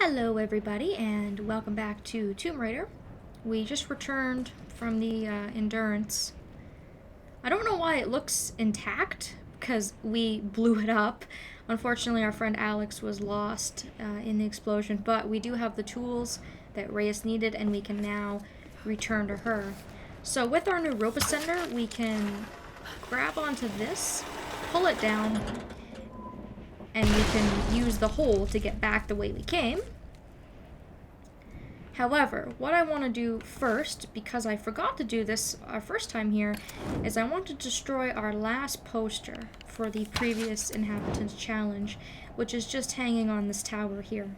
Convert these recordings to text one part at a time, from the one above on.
Hello everybody and welcome back to Tomb Raider. We just returned from the Endurance. I don't know why it looks intact, because we blew it up. Unfortunately our friend Alex was lost in the explosion, but we do have the tools that Reyes needed and we can now return to her. So with our new rope ascender we can grab onto this, pull it down, and we can use the hole to get back the way we came. However, what I want to do first, because I forgot to do this our first time here, is I want to destroy our last poster for the previous Inhabitants Challenge, which is just hanging on this tower here.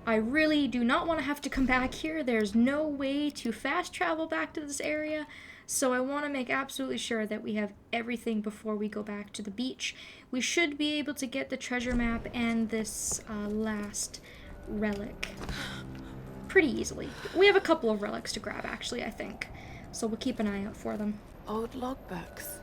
I really do not want to have to come back here. There's no way to fast travel back to this area, so I want to make absolutely sure that we have everything before we go back to the beach. We should be able to get the treasure map and this last relic pretty easily. We have a couple of relics to grab, actually, I think, so we'll keep an eye out for them. Old logbooks.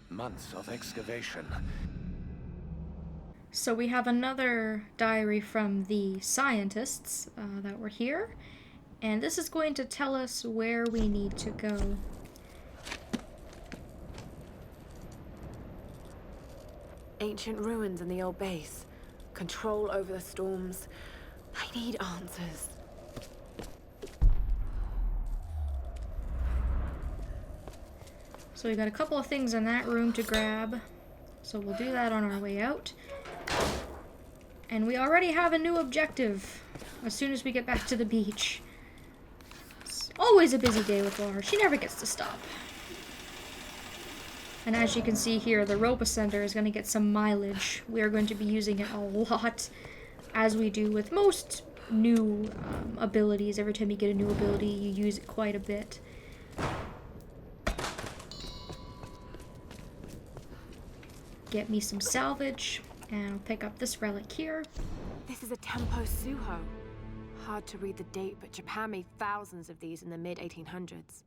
Months of excavation. So we have another diary from the scientists that were here, and this is going to tell us where we need to go. Ancient ruins in the old base. Control over the storms. I need answers. So we got a couple of things in that room to grab, so we'll do that on our way out. And we already have a new objective as soon as we get back to the beach. It's always a busy day with Laura. She never gets to stop. And as you can see here, the rope ascender is going to get some mileage. We are going to be using it a lot, as we do with most new abilities. Every time you get a new ability, you use it quite a bit. Get me some salvage, and I'll pick up this relic here. This is a Tempo Suho. Hard to read the date, but Japan made thousands of these in the mid-1800s.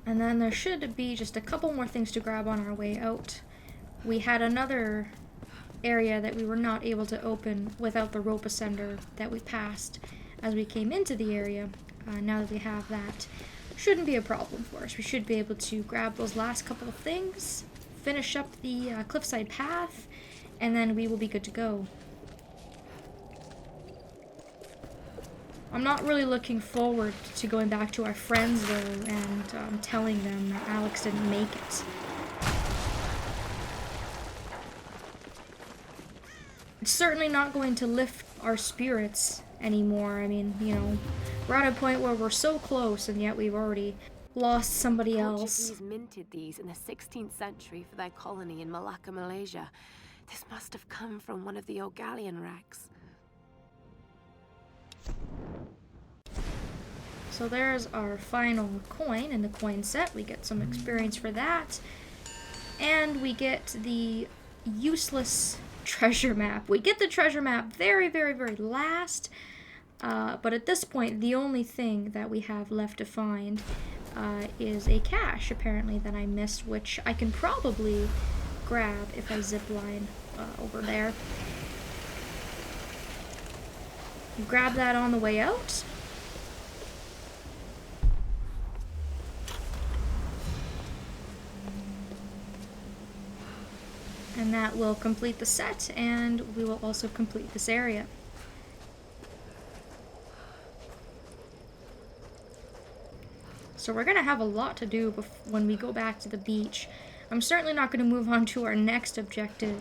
And then there should be just a couple more things to grab on our way out. We had another area that we were not able to open without the rope ascender that we passed as we came into the area. Now that we have that, shouldn't be a problem for us. We should be able to grab those last couple of things, finish up the cliffside path, and then we will be good to go. I'm not really looking forward to going back to our friends though and telling them that Alex didn't make it. It's certainly not going to lift our spirits anymore. I mean, you know, we're at a point where we're so close and yet we've already lost somebody else. Portuguese minted these in the 16th century for their colony in Malacca, Malaysia. This must have come from one of the old galleon wrecks. So there's our final coin in the coin set. We get some experience for that. And we get the useless treasure map. We get the treasure map very, very, very last. But at this point, the only thing that we have left to find is a cache, apparently, that I missed, which I can probably grab if I zipline over there. Grab that on the way out. And that will complete the set, and we will also complete this area. So we're going to have a lot to do when we go back to the beach. I'm certainly not going to move on to our next objective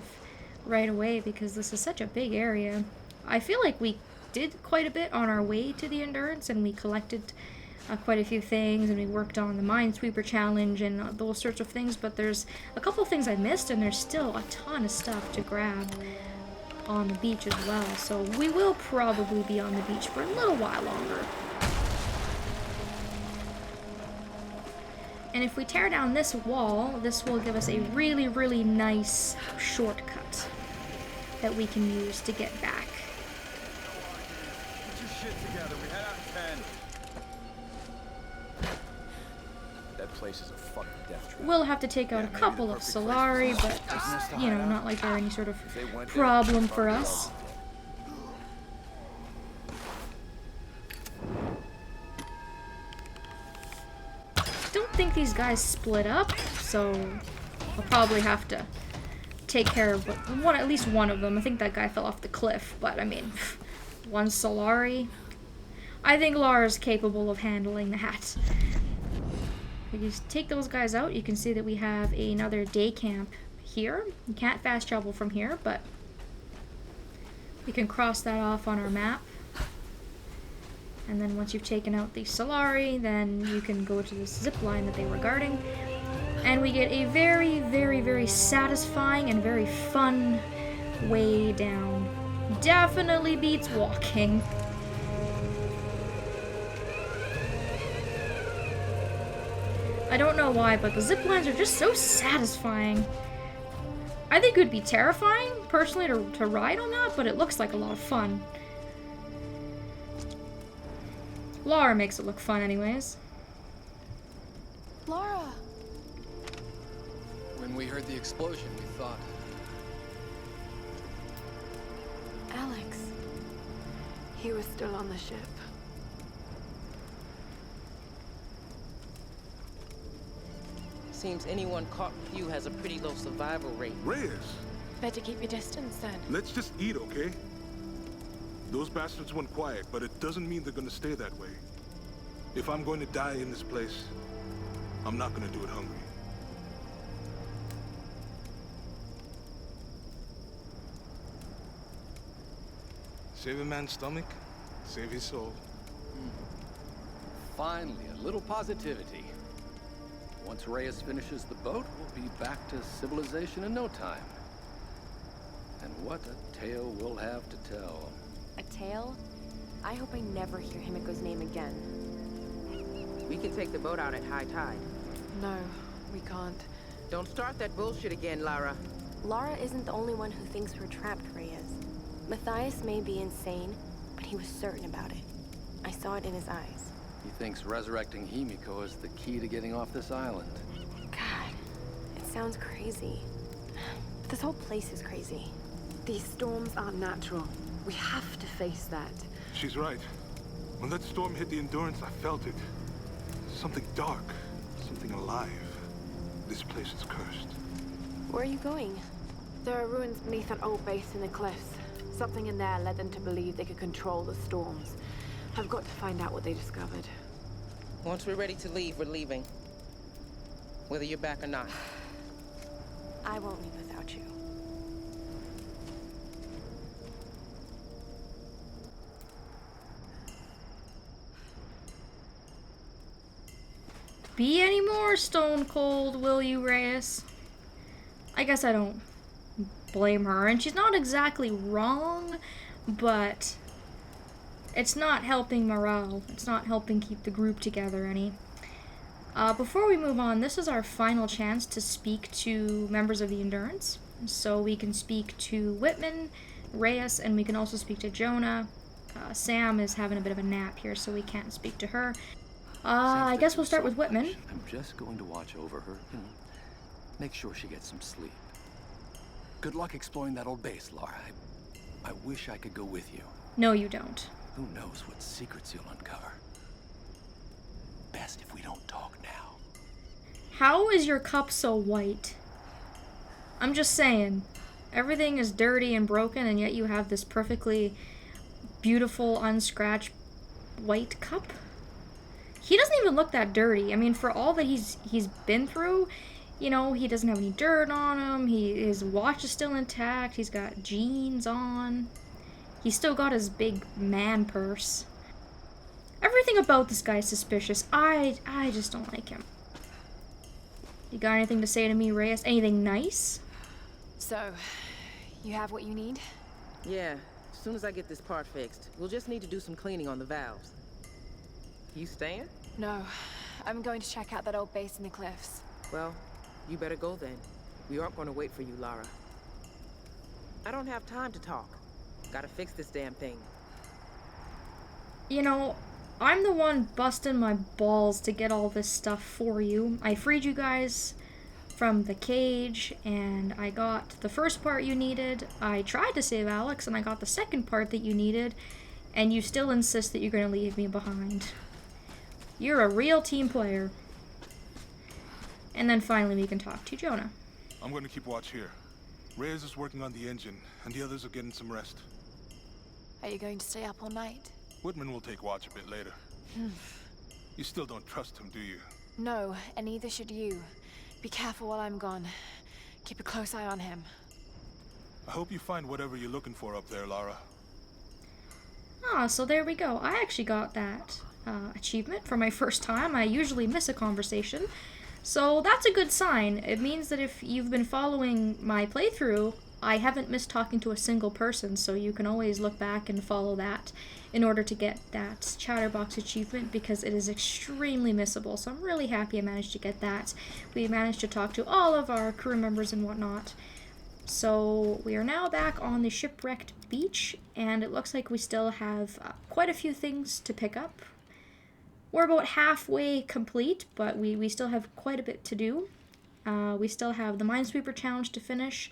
right away because this is such a big area. I feel like we did quite a bit on our way to the Endurance, and we collected quite a few things, and we worked on the Minesweeper challenge and those sorts of things, but there's a couple of things I missed, and there's still a ton of stuff to grab on the beach as well. So we will probably be on the beach for a little while longer. And if we tear down this wall, this will give us a really, really nice shortcut that we can use to get back. Get your shit together. We head out in 10. That place is a fucking death trap. We'll have to take out a couple of Solari, but, you know, not like they're any sort of problem for us. Don't think these guys split up, so I'll probably have to take care of at least one of them. I think that guy fell off the cliff, but I mean, one Solari. I think Lara's capable of handling that. If you take those guys out, you can see that we have another day camp here. You can't fast travel from here, but we can cross that off on our map. And then once you've taken out the Solari, then you can go to this zip line that they were guarding. And we get a very, very, very satisfying and very fun way down. Definitely beats walking. I don't know why, but the zip lines are just so satisfying. I think it would be terrifying, personally, to ride on that, but it looks like a lot of fun. Lara makes it look fun anyways. Lara! When we heard the explosion, we thought... Alex. He was still on the ship. Seems anyone caught with you has a pretty low survival rate. Reyes, Better keep your distance then. let's just eat, okay? Those bastards went quiet, but it doesn't mean they're gonna stay that way. If I'm going to die in this place, I'm not gonna do it hungry. Save a man's stomach, save his soul. Finally, a little positivity. Once Reyes finishes the boat, we'll be back to civilization in no time. And what a tale we'll have to tell. A tale? I hope I never hear Himiko's name again. We can take the boat out at high tide. No, we can't. Don't start that bullshit again, Lara. Lara isn't the only one who thinks we're trapped, Reyes. Matthias may be insane, but he was certain about it. I saw it in his eyes. He thinks resurrecting Himiko is the key to getting off this island. God, it sounds crazy. This whole place is crazy. These storms aren't natural. We have to face that. She's right. When that storm hit the Endurance, I felt it. Something dark, something alive. This place is cursed. Where are you going? There are ruins beneath an old base in the cliffs. Something in there led them to believe they could control the storms. I've got to find out what they discovered. Once we're ready to leave, we're leaving. Whether you're back or not. I won't leave without you. Be any more stone cold, will you, Reyes? I guess I don't blame her, and she's not exactly wrong, but it's not helping morale. It's not helping keep the group together any. Before we move on, this is our final chance to speak to members of the Endurance. So we can speak to Whitman, Reyes, and we can also speak to Jonah. Sam is having a bit of a nap here, so we can't speak to her. I guess we'll start with Whitman. I'm just going to watch over her, make sure she gets some sleep. Good luck exploring that old base, Lara. I wish I could go with you. No, you don't. Who knows what secrets you'll uncover. Best if we don't talk now. How is your cup so white? I'm just saying. Everything is dirty and broken, and yet you have this perfectly beautiful, unscratched white cup? He doesn't even look that dirty. I mean, for all that he's been through, you know, he doesn't have any dirt on him. His watch is still intact. He's got jeans on. He's still got his big man purse. Everything about this guy is suspicious. I just don't like him. You got anything to say to me, Reyes? Anything nice? So, you have what you need? Yeah, as soon as I get this part fixed, we'll just need to do some cleaning on the valves. You staying? No, I'm going to check out that old base in the cliffs. Well, you better go then. We aren't going to wait for you, Lara. I don't have time to talk. Gotta fix this damn thing. You know, I'm the one busting my balls to get all this stuff for you. I freed you guys from the cage, and I got the first part you needed. I tried to save Alex, and I got the second part that you needed, and you still insist that you're going to leave me behind. You're a real team player. And then finally we can talk to Jonah. I'm going to keep watch here. Reyes is working on the engine, and the others are getting some rest. Are you going to stay up all night? Whitman will take watch a bit later. You still don't trust him, do you? No, and neither should you. Be careful while I'm gone. Keep a close eye on him. I hope you find whatever you're looking for up there, Lara. Ah, so there we go. I actually got that achievement for my first time. I usually miss a conversation. So that's a good sign. It means that if you've been following my playthrough, I haven't missed talking to a single person, so you can always look back and follow that in order to get that Chatterbox achievement, because it is extremely missable. So I'm really happy I managed to get that. We managed to talk to all of our crew members and whatnot. So we are now back on the shipwrecked beach, and it looks like we still have quite a few things to pick up. We're about halfway complete, but we still have quite a bit to do. We still have the Minesweeper challenge to finish,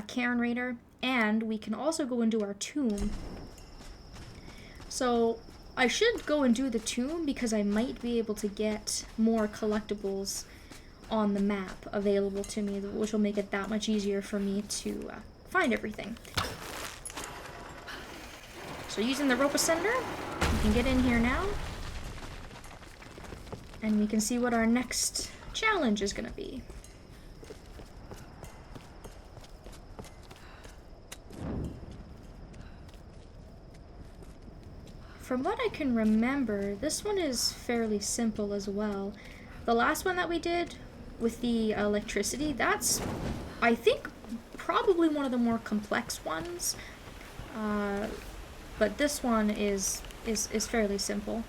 Cairn Raider, and we can also go and do our tomb. So I should go and do the tomb because I might be able to get more collectibles on the map available to me, which will make it that much easier for me to find everything. So using the rope ascender, we can get in here now, and we can see what our next challenge is going to be. From what I can remember, this one is fairly simple as well. The last one that we did with the electricity, that's, I think, probably one of the more complex ones. But this one is fairly simple.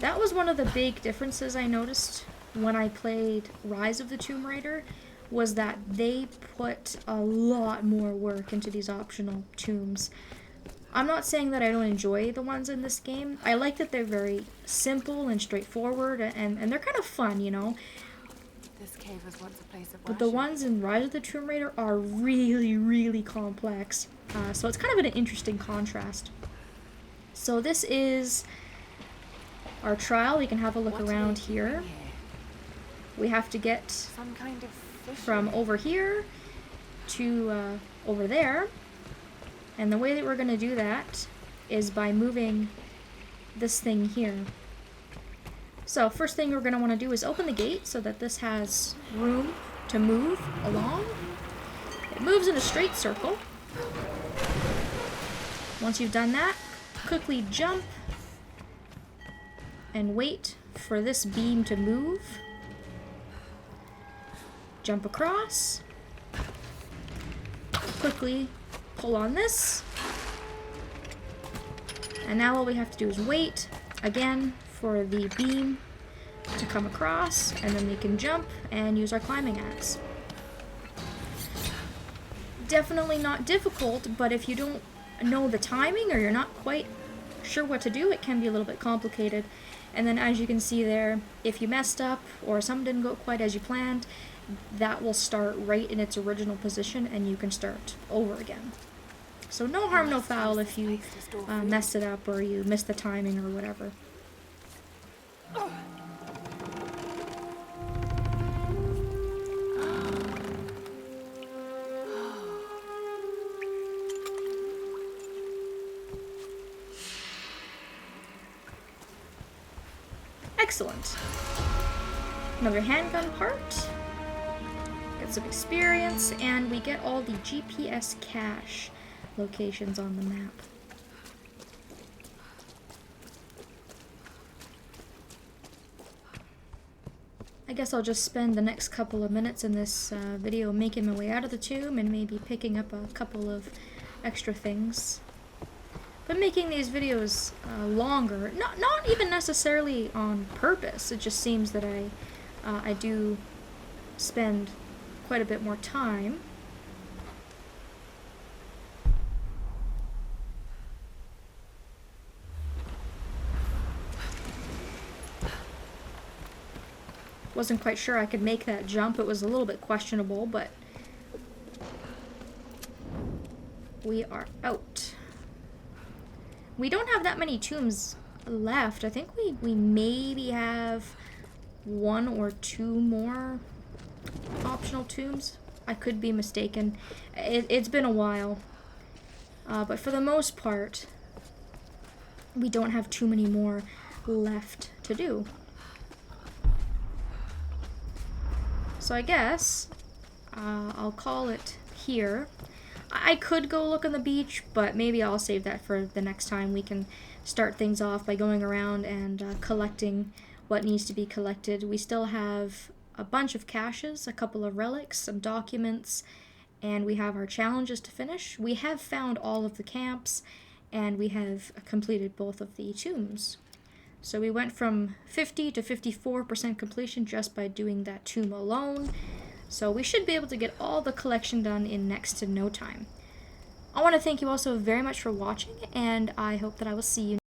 That was one of the big differences I noticed when I played Rise of the Tomb Raider, was that they put a lot more work into these optional tombs. I'm not saying that I don't enjoy the ones in this game. I like that they're very simple and straightforward, and they're kind of fun, you know. This cave was once a place of worship. But the ones in Rise of the Tomb Raider are really, really complex. So it's kind of an interesting contrast. So this is our trial. We can have a look around here. We have to get Some kind of fish. from over here to over there. And the way that we're going to do that is by moving this thing here. So first thing we're going to want to do is open the gate so that this has room to move along. It moves in a straight circle. Once you've done that, quickly jump and wait for this beam to move. Jump across. Quickly pull on this. And now all we have to do is wait again for the beam to come across, and then we can jump and use our climbing axe. Definitely not difficult, but if you don't know the timing or you're not quite sure what to do, it can be a little bit complicated. And then as you can see there, if you messed up or something didn't go quite as you planned, that will start right in its original position and you can start over again. So no harm, no foul if you messed it up or you missed the timing or whatever. Excellent. Another handgun part. Get some experience, and we get all the GPS cache locations on the map. I guess I'll just spend the next couple of minutes in this video making my way out of the tomb and maybe picking up a couple of extra things. But making these videos longer, not even necessarily on purpose. It just seems that I do spend quite a bit more time. Wasn't quite sure I could make that jump. It was a little bit questionable, but we are out. We don't have that many tombs left. I think we maybe have 1 or 2 more optional tombs. I could be mistaken. It's been a while. But for the most part, we don't have too many more left to do. So I guess I'll call it here. I could go look on the beach, but maybe I'll save that for the next time. We can start things off by going around and collecting what needs to be collected. We still have a bunch of caches, a couple of relics, some documents, and we have our challenges to finish. We have found all of the camps, and we have completed both of the tombs. So we went from 50 to 54% completion just by doing that tomb alone. So we should be able to get all the collection done in next to no time. I want to thank you all so very much for watching, and I hope that I will see you